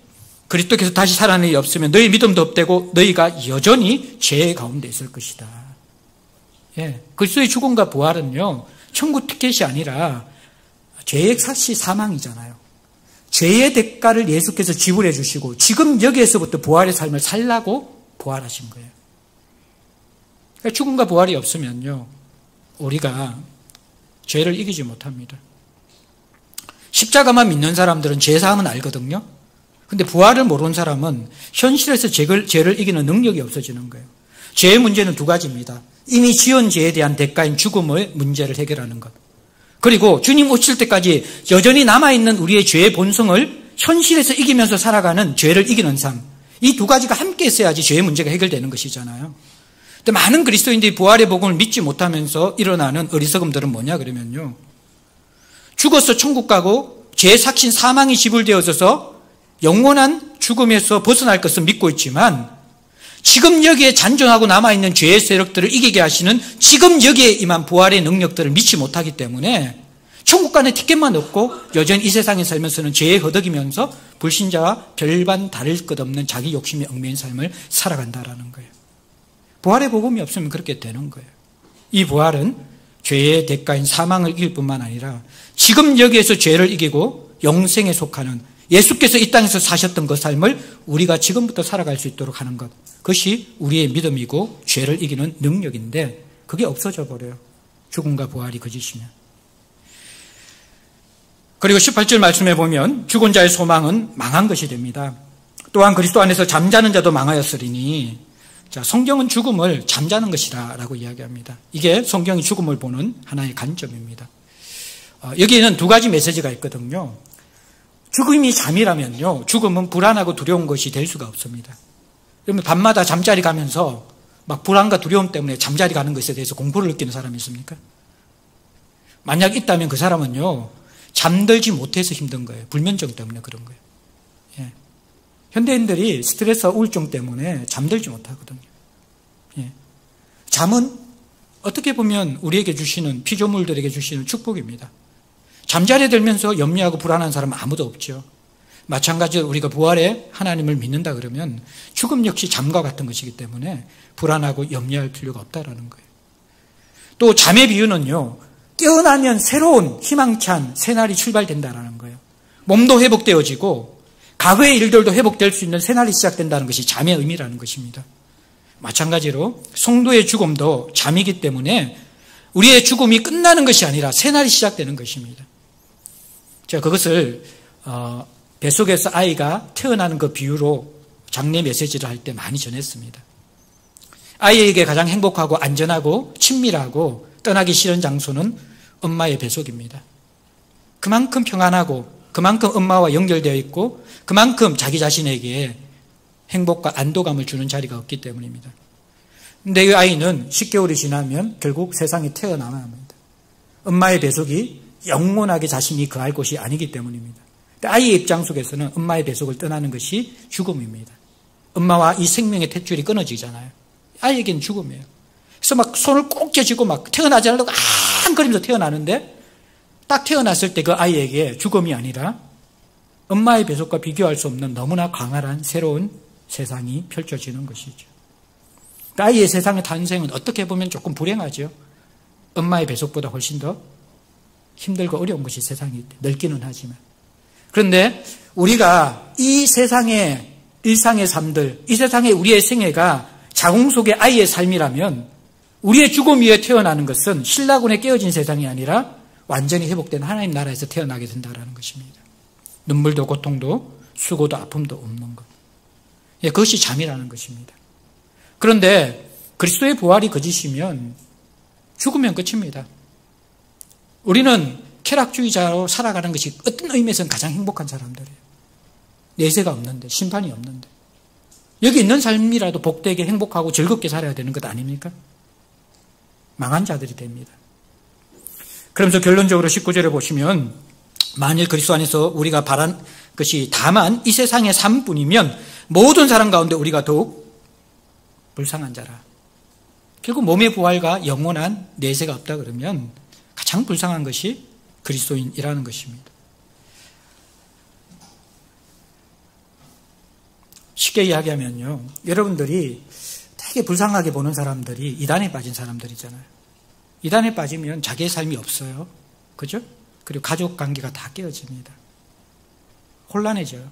그리스도께서 다시 살아난 일이 없으면 너희 믿음도 없되고 너희가 여전히 죄 가운데 있을 것이다. 예, 그리스도의 죽음과 부활은요, 천국 티켓이 아니라 죄의 삭시 사망이잖아요. 죄의 대가를 예수께서 지불해 주시고 지금 여기에서부터 부활의 삶을 살라고 부활하신 거예요. 그러니까 죽음과 부활이 없으면요, 우리가 죄를 이기지 못합니다. 십자가만 믿는 사람들은 죄사함은 알거든요. 근데 부활을 모르는 사람은 현실에서 죄를 이기는 능력이 없어지는 거예요. 죄의 문제는 두 가지입니다. 이미 지은 죄에 대한 대가인 죽음의 문제를 해결하는 것, 그리고 주님 오실 때까지 여전히 남아있는 우리의 죄의 본성을 현실에서 이기면서 살아가는 죄를 이기는 삶, 이 두 가지가 함께 있어야지 죄의 문제가 해결되는 것이잖아요. 근데 많은 그리스도인들이 부활의 복음을 믿지 못하면서 일어나는 어리석음들은 뭐냐 그러면요, 죽어서 천국 가고 죄의 삭신 사망이 지불되어져서 영원한 죽음에서 벗어날 것을 믿고 있지만 지금 여기에 잔존하고 남아있는 죄의 세력들을 이기게 하시는 지금 여기에 임한 부활의 능력들을 믿지 못하기 때문에 천국 가는 티켓만 얻고 여전히 이 세상에 살면서는 죄에 허덕이면서 불신자와 별반 다를 것 없는 자기 욕심에 얽매인 삶을 살아간다라는 거예요. 부활의 복음이 없으면 그렇게 되는 거예요. 이 부활은 죄의 대가인 사망을 이길 뿐만 아니라 지금 여기에서 죄를 이기고 영생에 속하는 예수께서 이 땅에서 사셨던 그 삶을 우리가 지금부터 살아갈 수 있도록 하는 것, 그것이 우리의 믿음이고 죄를 이기는 능력인데 그게 없어져 버려요. 죽음과 부활이 거짓이면. 그리고 18절 말씀에 보면 죽은 자의 소망은 망한 것이 됩니다. 또한 그리스도 안에서 잠자는 자도 망하였으리니, 자, 성경은 죽음을 잠자는 것이다 라고 이야기합니다. 이게 성경이 죽음을 보는 하나의 관점입니다. 여기에는 두 가지 메시지가 있거든요. 죽음이 잠이라면요, 죽음은 불안하고 두려운 것이 될 수가 없습니다. 그러면 밤마다 잠자리 가면서 막 불안과 두려움 때문에 잠자리 가는 것에 대해서 공포를 느끼는 사람이 있습니까? 만약 있다면 그 사람은요, 잠들지 못해서 힘든 거예요. 불면증 때문에 그런 거예요. 예. 현대인들이 스트레스와 우울증 때문에 잠들지 못하거든요. 예. 잠은 어떻게 보면 우리에게 주시는, 피조물들에게 주시는 축복입니다. 잠자리에 들면서 염려하고 불안한 사람은 아무도 없죠. 마찬가지로 우리가 부활에 하나님을 믿는다 그러면 죽음 역시 잠과 같은 것이기 때문에 불안하고 염려할 필요가 없다라는 거예요. 또 잠의 비유는요, 깨어나면 새로운 희망찬 새날이 출발된다라는 거예요. 몸도 회복되어지고 과거의 일들도 회복될 수 있는 새날이 시작된다는 것이 잠의 의미라는 것입니다. 마찬가지로 성도의 죽음도 잠이기 때문에 우리의 죽음이 끝나는 것이 아니라 새날이 시작되는 것입니다. 제가 그것을 뱃속에서 아이가 태어나는 그 비유로 장례 메시지를 할 때 많이 전했습니다. 아이에게 가장 행복하고 안전하고 친밀하고 떠나기 싫은 장소는 엄마의 뱃속입니다. 그만큼 평안하고 그만큼 엄마와 연결되어 있고 그만큼 자기 자신에게 행복과 안도감을 주는 자리가 없기 때문입니다. 근데 이 아이는 10개월이 지나면 결국 세상에 태어나야 합니다. 엄마의 뱃속이 영원하게 자신이 거할 곳이 아니기 때문입니다. 아이의 입장 속에서는 엄마의 뱃속을 떠나는 것이 죽음입니다. 엄마와 이 생명의 탯줄이 끊어지잖아요. 아이에게는 죽음이에요. 그래서 막 손을 꼭 쥐고 막 태어나지 않으려고 앙거리면서 태어나는데 딱 태어났을 때 그 아이에게 죽음이 아니라 엄마의 뱃속과 비교할 수 없는 너무나 광활한 새로운 세상이 펼쳐지는 것이죠. 아이의 세상의 탄생은 어떻게 보면 조금 불행하죠. 엄마의 뱃속보다 훨씬 더 힘들고 어려운 것이 세상이 넓기는 하지만, 그런데 우리가 이 세상의 일상의 삶들, 이 세상의 우리의 생애가 자궁 속의 아이의 삶이라면 우리의 죽음 위에 태어나는 것은 신라군에 깨어진 세상이 아니라 완전히 회복된 하나님 나라에서 태어나게 된다는 것입니다. 눈물도 고통도 수고도 아픔도 없는 것. 예, 그것이 잠이라는 것입니다. 그런데 그리스도의 부활이 거짓이면 죽으면 끝입니다. 우리는 쾌락주의자로 살아가는 것이 어떤 의미에서는 가장 행복한 사람들이에요. 내세가 없는데, 심판이 없는데. 여기 있는 삶이라도 복되게 행복하고 즐겁게 살아야 되는 것 아닙니까? 망한 자들이 됩니다. 그러면서 결론적으로 19절에 보시면, 만일 그리스도 안에서 우리가 바란 것이 다만 이 세상의 삶뿐이면 모든 사람 가운데 우리가 더욱 불쌍한 자라. 결국 몸의 부활과 영원한 내세가 없다 그러면 가장 불쌍한 것이 그리스도인이라는 것입니다. 쉽게 이야기하면요, 여러분들이 되게 불쌍하게 보는 사람들이 이단에 빠진 사람들이잖아요. 이단에 빠지면 자기의 삶이 없어요. 그죠? 그리고 가족 관계가 다 깨어집니다. 혼란해져요.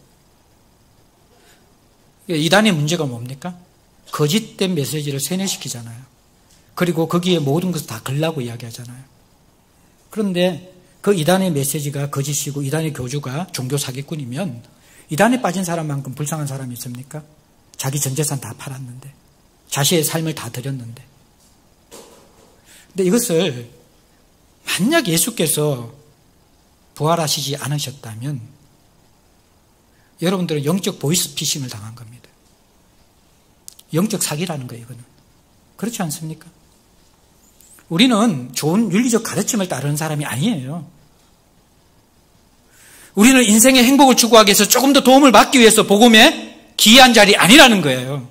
이단의 문제가 뭡니까? 거짓된 메시지를 세뇌시키잖아요. 그리고 거기에 모든 것을 다 걸라고 이야기하잖아요. 그런데 그 이단의 메시지가 거짓이고 이단의 교주가 종교 사기꾼이면 이단에 빠진 사람만큼 불쌍한 사람이 있습니까? 자기 전 재산 다 팔았는데, 자신의 삶을 다 드렸는데. 근데 이것을 만약 예수께서 부활하시지 않으셨다면 여러분들은 영적 보이스피싱을 당한 겁니다. 영적 사기라는 거예요, 이거는. 그렇지 않습니까? 우리는 좋은 윤리적 가르침을 따르는 사람이 아니에요. 우리는 인생의 행복을 추구하기 위해서 조금 더 도움을 받기 위해서 복음에 기이한 자리 아니라는 거예요.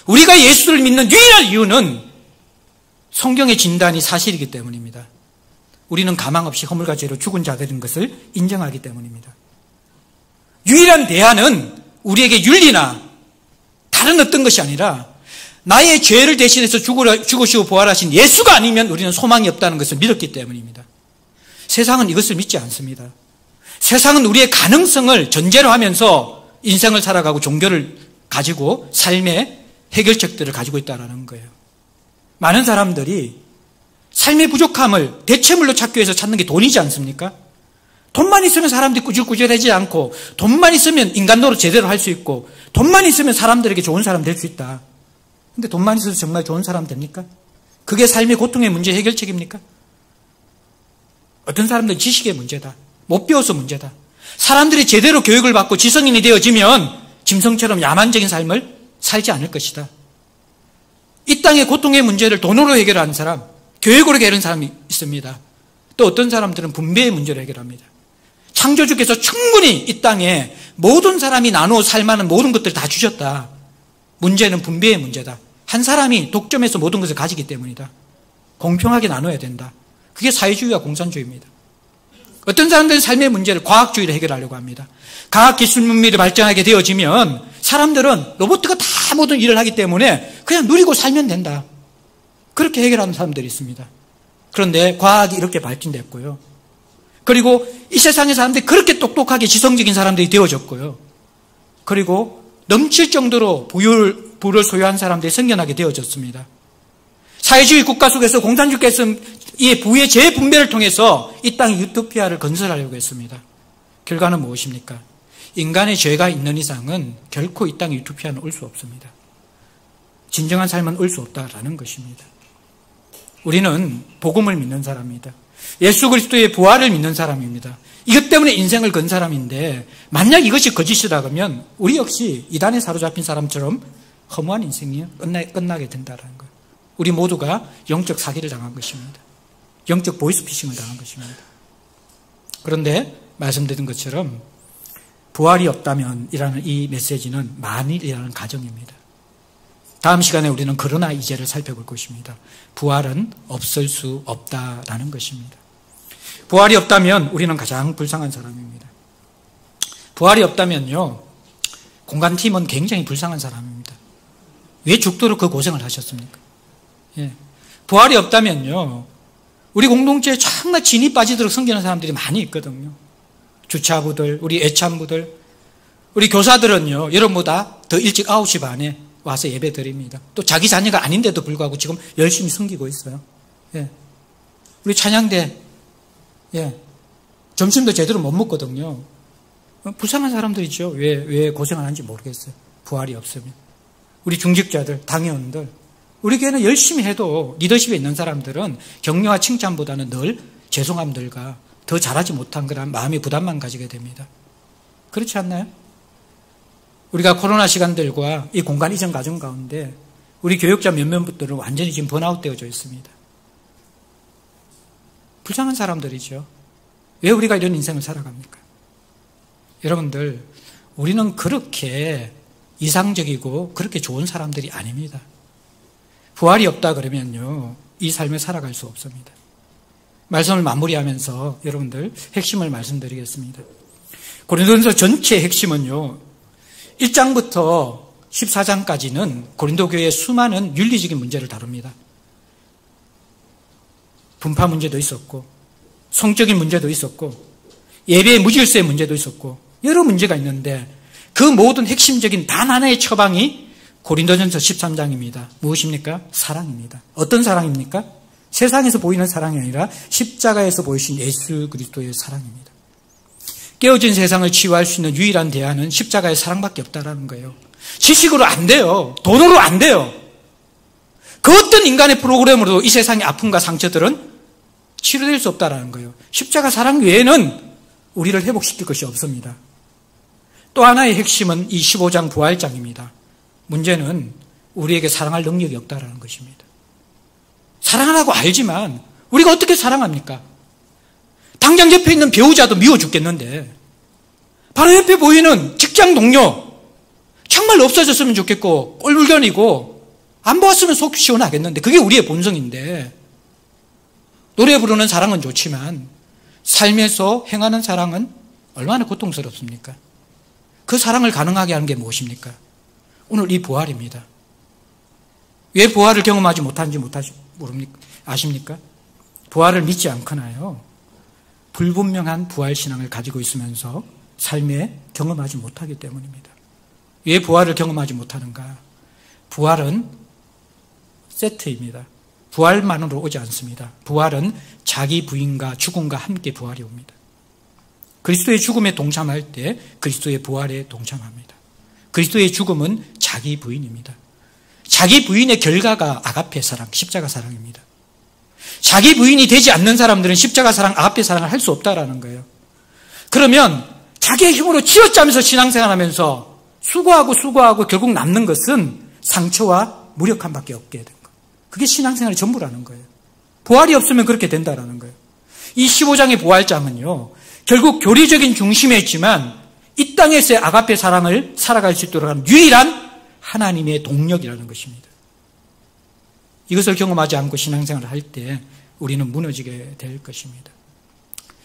우리가 예수를 믿는 유일한 이유는 성경의 진단이 사실이기 때문입니다. 우리는 가망 없이 허물과 죄로 죽은 자들인 것을 인정하기 때문입니다. 유일한 대안은 우리에게 윤리나 다른 어떤 것이 아니라 나의 죄를 대신해서 죽으시고 부활하신 예수가 아니면 우리는 소망이 없다는 것을 믿었기 때문입니다. 세상은 이것을 믿지 않습니다. 세상은 우리의 가능성을 전제로 하면서 인생을 살아가고 종교를 가지고 삶의 해결책들을 가지고 있다는 거예요. 많은 사람들이 삶의 부족함을 대체물로 찾기 위해서 찾는 게 돈이지 않습니까? 돈만 있으면 사람들이 꾸질꾸질하지 않고, 돈만 있으면 인간도로 제대로 할 수 있고, 돈만 있으면 사람들에게 좋은 사람 될 수 있다. 근데 돈만 있어서 정말 좋은 사람 됩니까? 그게 삶의 고통의 문제 해결책입니까? 어떤 사람들은 지식의 문제다. 못 배워서 문제다. 사람들이 제대로 교육을 받고 지성인이 되어지면 짐승처럼 야만적인 삶을 살지 않을 것이다. 이 땅의 고통의 문제를 돈으로 해결하는 사람, 교육으로 해결하는 사람이 있습니다. 또 어떤 사람들은 분배의 문제로 해결합니다. 창조주께서 충분히 이 땅에 모든 사람이 나누어 살만한 모든 것들을 다 주셨다. 문제는 분배의 문제다. 한 사람이 독점해서 모든 것을 가지기 때문이다. 공평하게 나눠야 된다. 그게 사회주의와 공산주의입니다. 어떤 사람들은 삶의 문제를 과학주의로 해결하려고 합니다. 과학기술 문명이 발전하게 되어지면 사람들은 로봇가 다 모든 일을 하기 때문에 그냥 누리고 살면 된다. 그렇게 해결하는 사람들이 있습니다. 그런데 과학이 이렇게 발전됐고요. 그리고 이 세상의 사람들이 그렇게 똑똑하게 지성적인 사람들이 되어졌고요. 그리고 넘칠 정도로 부를 소유한 사람들이 생겨나게 되어졌습니다. 사회주의 국가 속에서 공산주의께서 이 부의 재분배를 통해서 이 땅의 유토피아를 건설하려고 했습니다. 결과는 무엇입니까? 인간의 죄가 있는 이상은 결코 이 땅의 유토피아는 올 수 없습니다. 진정한 삶은 올 수 없다라는 것입니다. 우리는 복음을 믿는 사람입니다. 예수 그리스도의 부활을 믿는 사람입니다. 이것 때문에 인생을 건 사람인데 만약 이것이 거짓이라면 우리 역시 이단에 사로잡힌 사람처럼 허무한 인생이 끝나게 된다는 거예요. 우리 모두가 영적 사기를 당한 것입니다. 영적 보이스피싱을 당한 것입니다. 그런데 말씀드린 것처럼 부활이 없다면 이라는 이 메시지는 만일이라는 가정입니다. 다음 시간에 우리는 그러나 이제를 살펴볼 것입니다. 부활은 없을 수 없다라는 것입니다. 부활이 없다면 우리는 가장 불쌍한 사람입니다. 부활이 없다면요, 공간팀은 굉장히 불쌍한 사람입니다. 왜 죽도록 그 고생을 하셨습니까? 예. 부활이 없다면요, 우리 공동체에 정말 진이 빠지도록 섬기는 사람들이 많이 있거든요. 주차부들, 우리 애참부들, 우리 교사들은요, 여러분보다 더 일찍 9시 반에 와서 예배 드립니다. 또 자기 자녀가 아닌데도 불구하고 지금 열심히 섬기고 있어요. 예. 우리 찬양대, 예. 점심도 제대로 못 먹거든요. 불쌍한 사람들이죠. 왜 고생을 하는지 모르겠어요. 부활이 없으면. 우리 중직자들, 당회원들, 우리 교회는 열심히 해도 리더십에 있는 사람들은 격려와 칭찬보다는 늘 죄송함들과 더 잘하지 못한 거란 마음의 부담만 가지게 됩니다. 그렇지 않나요? 우리가 코로나 시간들과 이 공간 이전 과정 가운데 우리 교육자 몇몇 분들은 완전히 지금 번아웃 되어져 있습니다. 불쌍한 사람들이죠. 왜 우리가 이런 인생을 살아갑니까? 여러분들, 우리는 그렇게 이상적이고 그렇게 좋은 사람들이 아닙니다. 부활이 없다 그러면요, 이 삶을 살아갈 수 없습니다. 말씀을 마무리하면서 여러분들 핵심을 말씀드리겠습니다. 고린도전서 전체의 핵심은요, 1장부터 14장까지는 고린도 교회의 수많은 윤리적인 문제를 다룹니다. 분파 문제도 있었고, 성적인 문제도 있었고, 예배의 무질서의 문제도 있었고, 여러 문제가 있는데 그 모든 핵심적인 단 하나의 처방이 고린도전서 13장입니다. 무엇입니까? 사랑입니다. 어떤 사랑입니까? 세상에서 보이는 사랑이 아니라 십자가에서 보이신 예수 그리스도의 사랑입니다. 깨어진 세상을 치유할 수 있는 유일한 대안은 십자가의 사랑밖에 없다라는 거예요. 지식으로 안 돼요. 돈으로 안 돼요. 그 어떤 인간의 프로그램으로도 이 세상의 아픔과 상처들은 치료될 수 없다라는 거예요. 십자가 사랑 외에는 우리를 회복시킬 것이 없습니다. 또 하나의 핵심은 이 15장 부활장입니다. 문제는 우리에게 사랑할 능력이 없다라는 것입니다. 사랑하라고 알지만 우리가 어떻게 사랑합니까? 당장 옆에 있는 배우자도 미워 죽겠는데 바로 옆에 보이는 직장 동료 정말 없어졌으면 좋겠고 꼴불견이고 안 보았으면 속 시원하겠는데 그게 우리의 본성인데 노래 부르는 사랑은 좋지만 삶에서 행하는 사랑은 얼마나 고통스럽습니까? 그 사랑을 가능하게 하는 게 무엇입니까? 오늘 이 부활입니다. 왜 부활을 경험하지 못하는지 아십니까? 부활을 믿지 않거나요. 불분명한 부활 신앙을 가지고 있으면서 삶에 경험하지 못하기 때문입니다. 왜 부활을 경험하지 못하는가? 부활은 세트입니다. 부활만으로 오지 않습니다. 부활은 자기 부인과 죽음과 함께 부활이 옵니다. 그리스도의 죽음에 동참할 때 그리스도의 부활에 동참합니다. 그리스도의 죽음은 자기 부인입니다. 자기 부인의 결과가 아가페 사랑, 십자가 사랑입니다. 자기 부인이 되지 않는 사람들은 십자가 사랑, 아가페 사랑을 할 수 없다라는 거예요. 그러면 자기의 힘으로 쥐어짜면서 신앙생활하면서 수고하고 결국 남는 것은 상처와 무력함밖에 없게 된 거예요. 그게 신앙생활의 전부라는 거예요. 부활이 없으면 그렇게 된다라는 거예요. 이 15장의 부활장은요, 결국 교리적인 중심에 있지만 이 땅에서의 아가페 사랑을 살아갈 수 있도록 하는 유일한 하나님의 동력이라는 것입니다. 이것을 경험하지 않고 신앙생활을 할 때 우리는 무너지게 될 것입니다.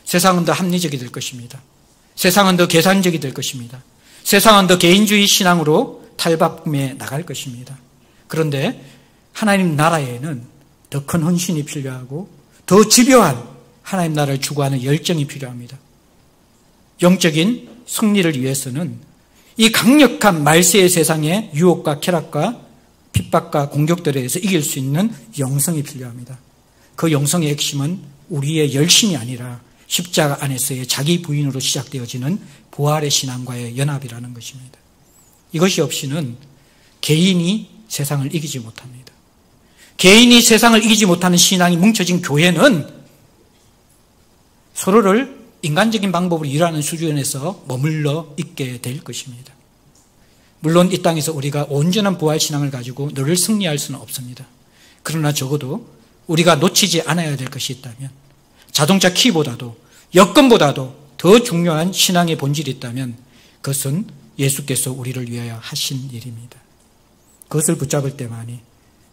세상은 더 합리적이 될 것입니다. 세상은 더 계산적이 될 것입니다. 세상은 더 개인주의 신앙으로 탈바꿈해 나갈 것입니다. 그런데 하나님 나라에는 더 큰 헌신이 필요하고 더 집요한 하나님 나라를 추구하는 열정이 필요합니다. 영적인 승리를 위해서는 이 강력한 말세의 세상의 유혹과 쾌락과 핍박과 공격들에 의해서 이길 수 있는 영성이 필요합니다. 그 영성의 핵심은 우리의 열심이 아니라 십자가 안에서의 자기 부인으로 시작되어지는 부활의 신앙과의 연합이라는 것입니다. 이것이 없이는 개인이 세상을 이기지 못합니다. 개인이 세상을 이기지 못하는 신앙이 뭉쳐진 교회는 서로를 인간적인 방법으로 일하는 수준에서 머물러 있게 될 것입니다. 물론 이 땅에서 우리가 온전한 부활 신앙을 가지고 늘 승리할 수는 없습니다. 그러나 적어도 우리가 놓치지 않아야 될 것이 있다면, 자동차 키보다도 여건보다도 더 중요한 신앙의 본질이 있다면 그것은 예수께서 우리를 위하여 하신 일입니다. 그것을 붙잡을 때만이,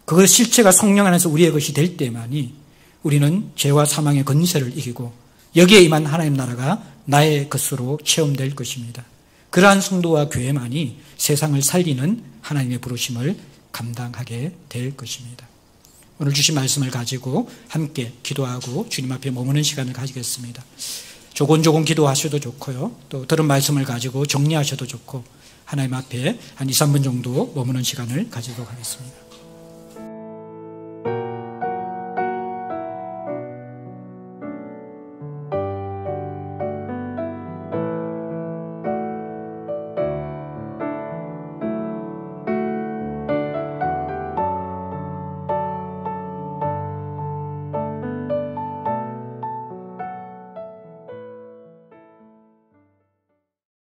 그 실체가 성령 안에서 우리의 것이 될 때만이 우리는 죄와 사망의 권세를 이기고 여기에 임한 하나님 나라가 나의 것으로 체험될 것입니다. 그러한 성도와 교회만이 세상을 살리는 하나님의 부르심을 감당하게 될 것입니다. 오늘 주신 말씀을 가지고 함께 기도하고 주님 앞에 머무는 시간을 가지겠습니다. 조곤조곤 기도하셔도 좋고요. 또 들은 말씀을 가지고 정리하셔도 좋고 하나님 앞에 한 2, 3분 정도 머무는 시간을 가지도록 하겠습니다.